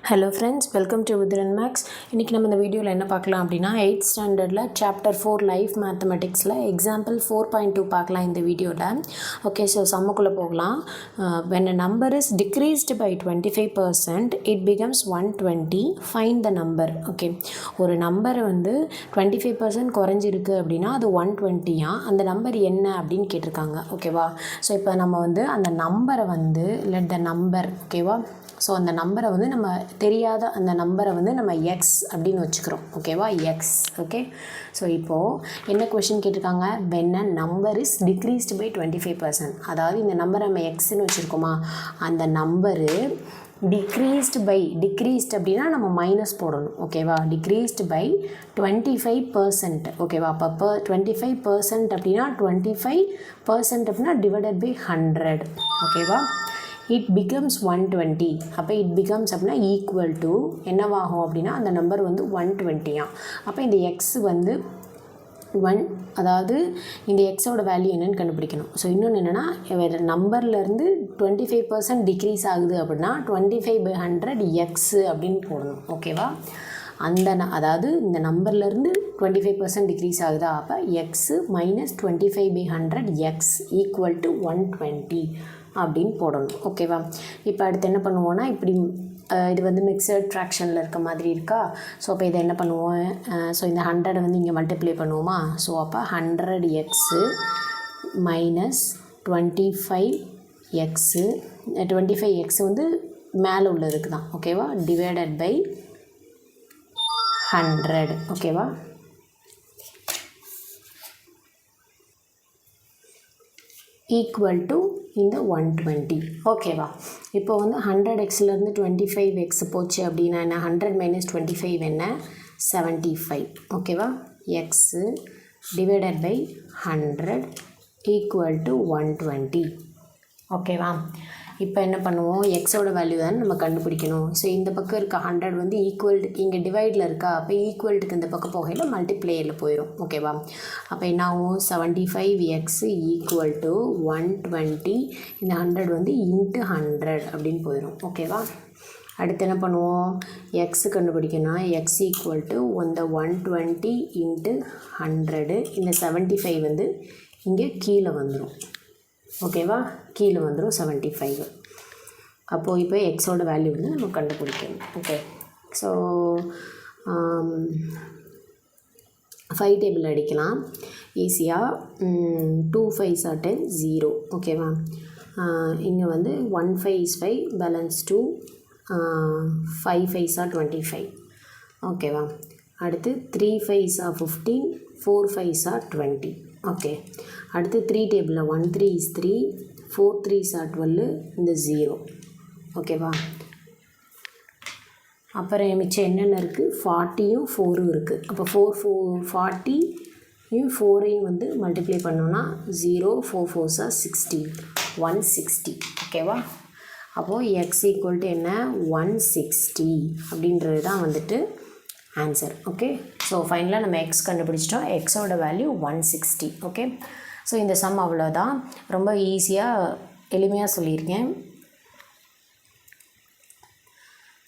Hello friends, welcome to Udhiran maths. இன்றைக்கி நம்ம இந்த வீடியோவில் என்ன பார்க்கலாம் அப்படின்னா 8th ஸ்டாண்டர்டில் சாப்டர் 4 லைஃப் மேத்தமெட்டிக்ஸில் எக்ஸாம்பிள் 4.2 பார்க்கலாம் இந்த வீடியோவில். ஓகே, ஸோ சம்முக்குள்ளே போகலாம். when a number is decreased by 25% it becomes 120, find the number. Okay, ஒரு நம்பர் வந்து 25% குறைஞ்சிருக்கு அப்படின்னா அது 120. அந்த நம்பர் என்ன அப்படின்னு கேட்டிருக்காங்க. ஓகேவா, ஸோ இப்போ நம்ம வந்து அந்த நம்பரை வந்து லெட் த நம்பர், ஓகேவா, ஸோ அந்த நம்பரை வந்து நம்ம தெரியாத அந்த நம்பரை வந்து நம்ம எக்ஸ் அப்படின்னு வச்சுக்கிறோம். ஓகேவா, எக்ஸ். ஓகே, ஸோ இப்போது என்ன கொஷின் கேட்டிருக்காங்க, when a number is decreased by 25%. அதாவது இந்த நம்பரை நம்ம எக்ஸ்ன்னு வச்சுருக்கோமா, அந்த நம்பரு டிக்ரீஸ்டு அப்படின்னா நம்ம மைனஸ் போடணும். ஓகேவா, டிக்ரீஸ்டு பை 25%. ஓகேவா, அப்போ 25% அப்படின்னா 25% அப்படின்னா டிவைடட் பை 100. ஓகேவா, இட் பிகம்ஸ் 120. அப்போ இட் பிகம்ஸ் அப்படின்னா ஈக்குவல் டு என்னவாகும் அப்படின்னா அந்த நம்பர் வந்து 120. அப்போ இந்த எக்ஸ் வந்து 1, அதாவது இந்த எக்ஸோட வேல்யூ என்னென்னு கண்டுபிடிக்கணும். ஸோ இன்னொன்று என்னென்னா, வேறு நம்பர்லேருந்து 25% டிக்ரீஸ் ஆகுது அப்படின்னா 25/100 எக்ஸு அப்படின்னு போடணும். ஓகேவா, அதாவது இந்த நம்பர்லேருந்து 25% டிக்ரீஸ் ஆகுதா, அப்போ x minus 25/100 X equal to 120 அப்படின்னு போடணும். ஓகேவா, இப்போ அடுத்து என்ன பண்ணுவோன்னா, இப்படி இது வந்து மிக்சட் ஃப்ராக்ஷனில் இருக்க மாதிரி இருக்கா. ஸோ அப்போ இதை என்ன பண்ணுவோம், ஸோ இந்த 100 வந்து இங்கே மல்டிப்ளை பண்ணுவோமா. ஸோ அப்போ 100 எக்ஸு மைனஸ் 25 எக்ஸு, 25 எக்ஸு வந்து மேலே உள்ளதுக்கு தான். ஓகேவா, டிவைடட் பை 100. ஓகேவா, ஈக்குவல் டு இந்த 120. ஓகேவா, இப்போ வந்து 100xலேருந்து 25x போச்சு அப்படின்னா என்ன, 100 மைனஸ் 25 என்ன, 75. ஓகேவா, x divided by 100 equal to 120. ஓகேவா, இப்போ என்ன பண்ணுவோம், எக்ஸோட வேல்யூ தான் நம்ம கண்டுபிடிக்கணும். ஸோ இந்த பக்கம் இருக்க 100 வந்து ஈக்குவல், இங்கே டிவைடில் இருக்கா, அப்போ ஈக்குவல்ட்டுக்கு இந்த பக்கம் போகையில் மல்டிப்ளேயரில் போயிடும். ஓகேவா, அப்போ என்ன ஆகும், 75x ஈக்குவல் டு 120, இந்த 100 வந்து இன்ட்டு 100 அப்படின்னு போயிடும். ஓகேவா, அடுத்து என்ன பண்ணுவோம், எக்ஸு கண்டுபிடிக்கணும். எக்ஸ் ஈக்குவல் டு இந்த 120 இன்ட்டு 100, இந்த 75 வந்து இங்கே கீழே வந்துடும். ஓகேவா, கீழே வந்துடும் 75. அப்போது இப்போ எக்ஸோட வேல்யூ வந்து நம்ம கண்டுபிடிக்கணும். ஓகே, ஸோ 5 டேபிள் அடிக்கலாம் ஈஸியாக. 2 5s are 10, 0. ஓகேவா, இங்கே வந்து 1 5 is 5, பேலன்ஸ் 2, 5 5s are 25. ஓகேவா, அடுத்து 3 5s are 15, 4 5s are 20. Okay, அடுத்து 3 டேபிளில் 1 3 is 3, 4 3s are 12, இந்த 0. ஓகேவா, அப்புறம் மிச்சம் என்னென்ன இருக்குது, 40யும் 4ம் இருக்குது. அப்போ 40யும் 4ஐயும் வந்து மல்டிப்ளை பண்ணோன்னா 0 4 4s are 60, 160. ஓகேவா, அப்போது எக்ஸ் ஈக்குவல் டு என்ன, 160 அப்படின்றது தான் வந்துட்டு ஆன்சர். ஓகே, ஸோ ஃபைனலாக நம்ம எக்ஸ் கண்டுபிடிச்சிட்டோம். எக்ஸோட வேல்யூ 160. ஓகே, ஸோ இந்த சம் அவ்வளோதான், ரொம்ப ஈஸியாக எளிமையாக சொல்லியிருக்கேன்.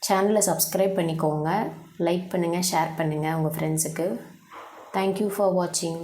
சேனலை சப்ஸ்கிரைப் பண்ணிக்கோங்க, லைக் பண்ணுங்கள், ஷேர் பண்ணுங்கள் உங்கள் ஃப்ரெண்ட்ஸுக்கு. தேங்க்யூ ஃபார் வாட்சிங்.